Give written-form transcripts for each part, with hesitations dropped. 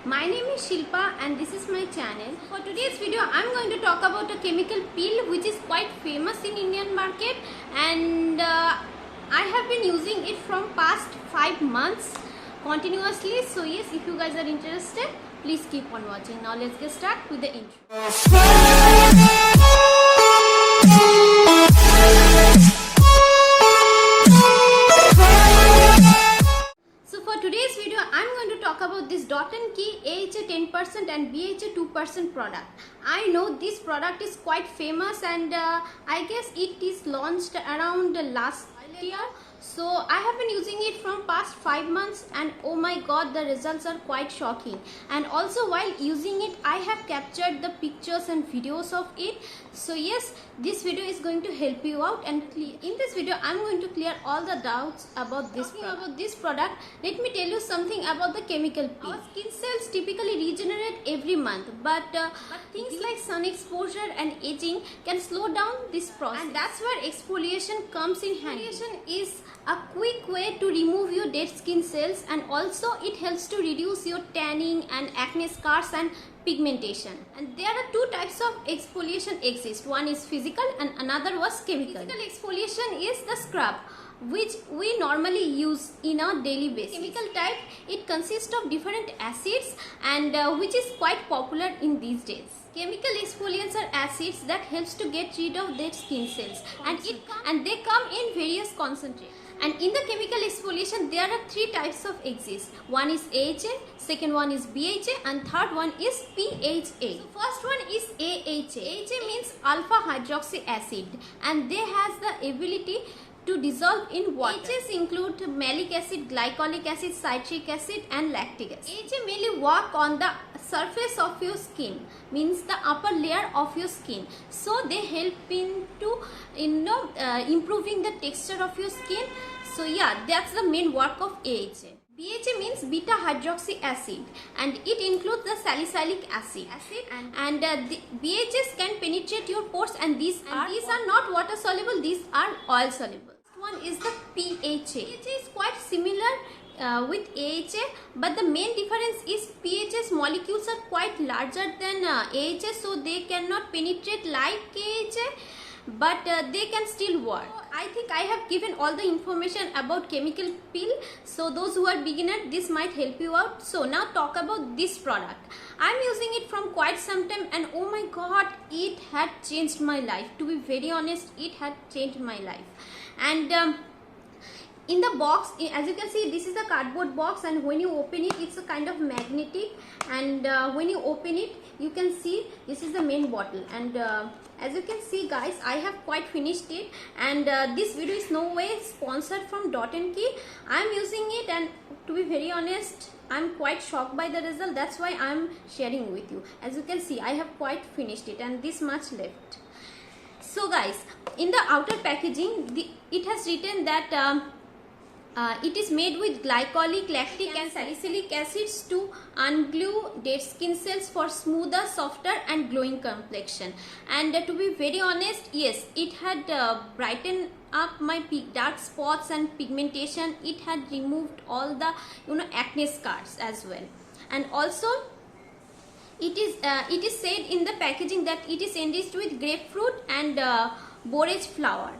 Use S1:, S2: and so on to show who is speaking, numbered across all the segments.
S1: My name is Shilpa and this is my channel. For today's video I'm going to talk about a chemical peel which is quite famous in Indian market, and I have been using it from past 5 months continuously. So yes, if you guys are interested, please keep on watching. Now let's get started with the intro. For today's video I'm going to talk about this Dot & Key AHA 10% and BHA 2% product. I know this product is quite famous, and I guess it is launched around last year. So I have been using it from past 5 months, and oh my god, the results are quite shocking. And also while using it I have captured the pictures and videos of it. So yes, this video is going to help you out, and in this video I'm going to clear all the doubts about this product. Let me tell you something about the chemical peel. Our skin cells typically regenerate every month, but things like sun exposure and aging can slow down this process, and that's where exfoliation comes in handy. Exfoliation is a quick way to remove your dead skin cells, and also it helps to reduce your tanning and acne scars and pigmentation. And there are two types of exfoliation exist. One is physical and another was chemical. Physical exfoliation is the scrub which we normally use in a daily basis. Chemical type, it consists of different acids, and which is quite popular in these days. Chemical exfoliants are acids that helps to get rid of dead skin cells, and they come in various concentrations. And in the chemical exfoliation there are three types of exist. One is AHA, second one is BHA, and third one is PHA. So first one is AHA. AHA means alpha hydroxy acid, and they has the ability to dissolve in water. AHAs include malic acid, glycolic acid, citric acid and lactic acid. AHA mainly work on the surface of your skin, means the upper layer of your skin. So they help into improving the texture of your skin. So yeah, that's the main work of AHA. BHA means beta hydroxy acid, and it includes the salicylic acid, and the BHAs can penetrate your pores, and these are not water soluble, these are oil soluble. One is the PHA. PHA is quite similar with AHA, but the main difference is PHA's molecules are quite larger than AHA, so they cannot penetrate like AHA, but they can still work. I think I have given all the information about chemical peel, so those who are beginner, this might help you out. So now talk about this product. I'm using it from quite some time, and oh my god, it had changed my life. To be very honest, it had changed my life. And in the box, as you can see, this is a cardboard box, and when you open it, it's a kind of magnetic, and when you open it, you can see this is the main bottle. And as you can see guys, I have quite finished it, and this video is no way sponsored from Dot & Key. I'm using it, and to be very honest, I'm quite shocked by the result. That's why I'm sharing with you. As you can see, I have quite finished it, and this much left. So guys, in the outer packaging, it has written that it is made with glycolic, lactic and salicylic acids to unglue dead skin cells for smoother, softer and glowing complexion. And to be very honest, yes, it had brightened up my dark spots and pigmentation. It had removed all the acne scars as well. And also it is said in the packaging that it is enriched with grapefruit and borage flower,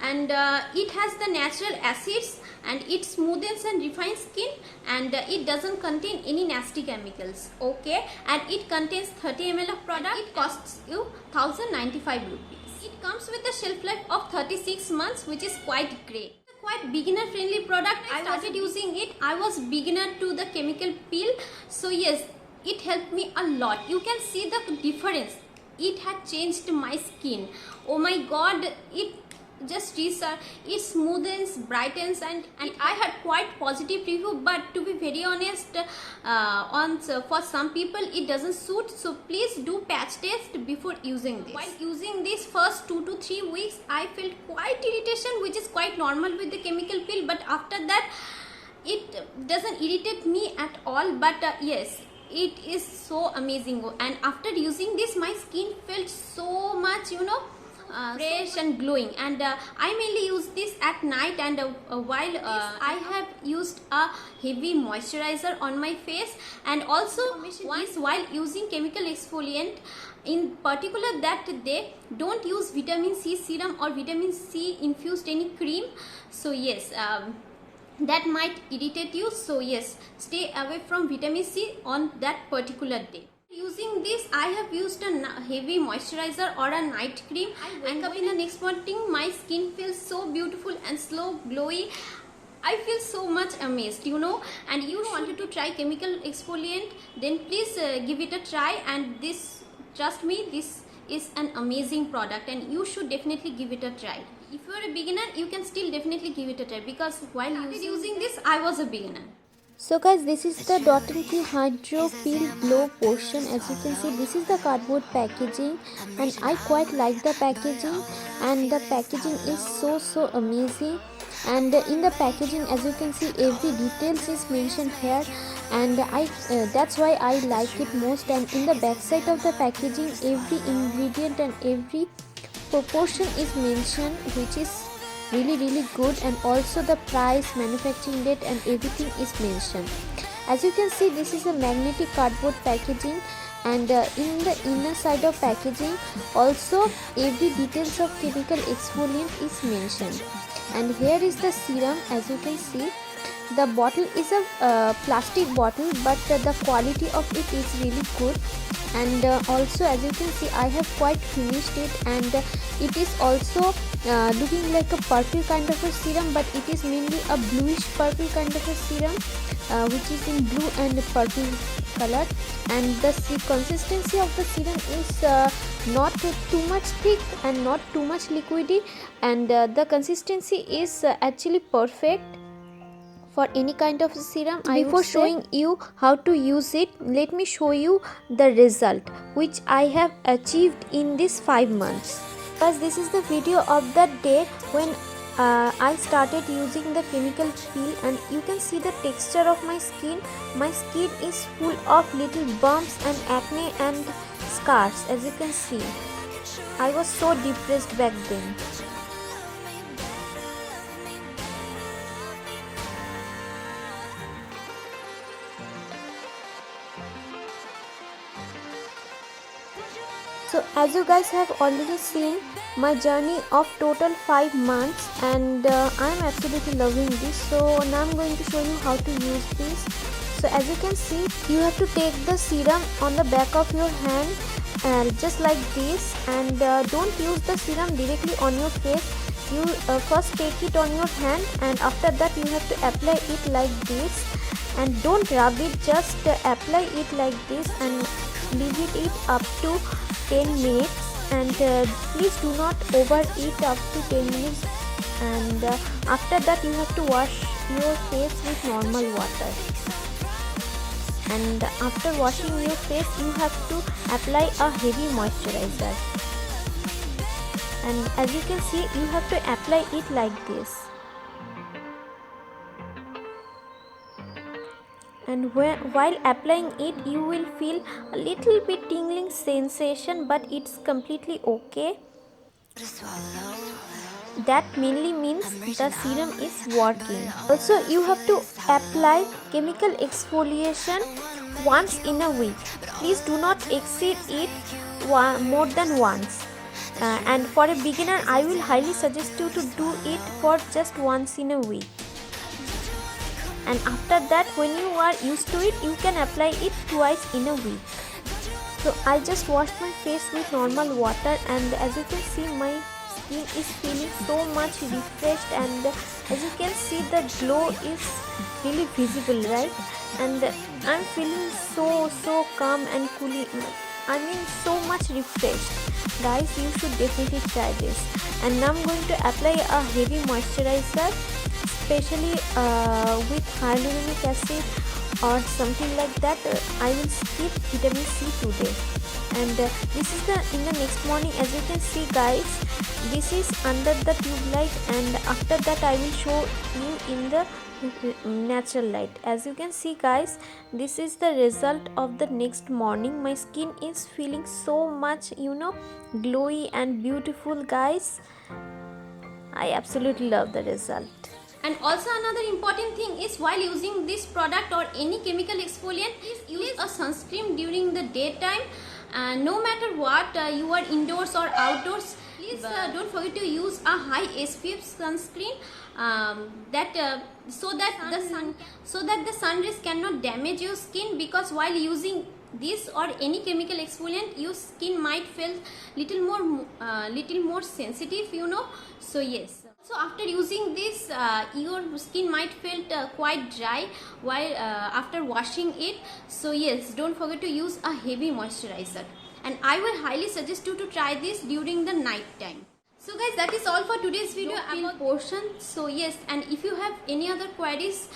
S1: and it has the natural acids, and it smoothens and refines skin, and it doesn't contain any nasty chemicals. Okay, and it contains 30 ml of product. It costs you 1095 rupees. It comes with a shelf life of 36 months, which is quite great. Quite beginner friendly product. I started using it, I was beginner to the chemical peel, so yes, it helped me a lot. You can see the difference. It had changed my skin. Oh my god, it just it smoothens, brightens, and I had quite positive review. But to be very honest, for some people it doesn't suit, so please do patch test before using this. While using this first 2 to 3 weeks, I felt quite irritation, which is quite normal with the chemical peel, but after that it doesn't irritate me at all. But yes, it is so amazing, and after using this my skin felt so much fresh and glowing, and I mainly use this at night, and while I have used a heavy moisturizer on my face, and also once while using chemical exfoliant, in particular that day don't use vitamin C serum or vitamin C infused any cream. So yes, that might irritate you, so yes, stay away from vitamin C on that particular day. Using this, I have used a heavy moisturizer or a night cream. I wake up in the next morning, my skin feels so beautiful and slow glowy. I feel so much amazed, you know. And you wanted to try chemical exfoliant, then please give it a try, and this, trust me, this is an amazing product and you should definitely give it a try. If you are a beginner, you can still definitely give it a try, because while using this, I was a beginner.
S2: So guys, this is the Dot & Key Hydro Peel Glow portion. As you can see, this is the cardboard packaging, and I quite like the packaging, and the packaging is so amazing. And in the packaging, as you can see, every details is mentioned here, and that's why I like it most. And in the back side of the packaging, every ingredient and every proportion is mentioned, which is really good, and also the price, manufacturing date, and everything is mentioned. As you can see, this is a magnetic cardboard packaging, and in the inner side of packaging also every details of chemical exfoliant is mentioned. And here is the serum. As you can see, the bottle is a plastic bottle, but the quality of it is really good. And also, as you can see, I have quite finished it, and it is also looking like a purple kind of a serum, but it is mainly a bluish purple kind of a serum, which is in blue and purple color. And the consistency of the serum is not too much thick and not too much liquidy, and the consistency is actually perfect for any kind of serum. Before showing you how to use it, let me show you the result which I have achieved in these 5 months. Because this is the video of that day when I started using the chemical peel, and you can see the texture of my skin. My skin is full of little bumps and acne and scars. As you can see, I was so depressed back then. So as you guys have already seen my journey of total 5 months, and I am absolutely loving this. So now I'm going to show you how to use this. So as you can see, you have to take the serum on the back of your hand, just like this, and don't use the serum directly on your face. You first take it on your hand, and after that you have to apply it like this, and don't rub it, just apply it like this and leave it up to 10 minutes, and please do not overeat up to 10 minutes. And after that you have to wash your face with normal water, and after washing your face you have to apply a heavy moisturizer, and as you can see, you have to apply it like this. And while applying it, you will feel a little bit tingling sensation, but it's completely okay. That mainly means the serum is working. Also, you have to apply chemical exfoliation once in a week. Please do not exceed it more than once. And for a beginner, I will highly suggest you to do it for just once in a week. And after that, when you are used to it, you can apply it twice in a week. So I just washed my face with normal water, and as you can see, my skin is feeling so much refreshed, and as you can see, the glow is really visible, right? And I'm feeling so calm and cooling. I mean, so much refreshed. Guys, you should definitely try this. And now I'm going to apply a heavy moisturizer, especially with hyaluronic acid or something like that. I will skip vitamin C today. And this is in the next morning. As you can see, guys, this is under the tube light, and after that I will show you in the natural light. As you can see guys, this is the result of the next morning. My skin is feeling so much, glowy and beautiful guys. I absolutely love the result.
S1: And also another important thing is, while using this product or any chemical exfoliant, please use a sunscreen during the daytime. No matter what, you are indoors or outdoors, please don't forget to use a high SPF sunscreen, so that the sun rays cannot damage your skin, because while using this or any chemical exfoliant, your skin might feel little more sensitive, so yes. So after using this, your skin might feel quite dry while after washing it. So yes, don't forget to use a heavy moisturizer, and I will highly suggest you to try this during the night time. So guys, that is all for today's video about portion. So yes, and if you have any other queries,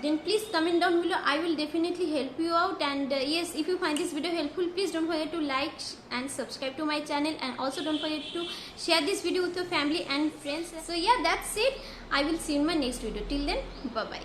S1: then please comment down below. I will definitely help you out. And yes, if you find this video helpful, please don't forget to like and subscribe to my channel, and also don't forget to share this video with your family and friends. So yeah, that's it. I will see you in my next video. Till then, bye bye.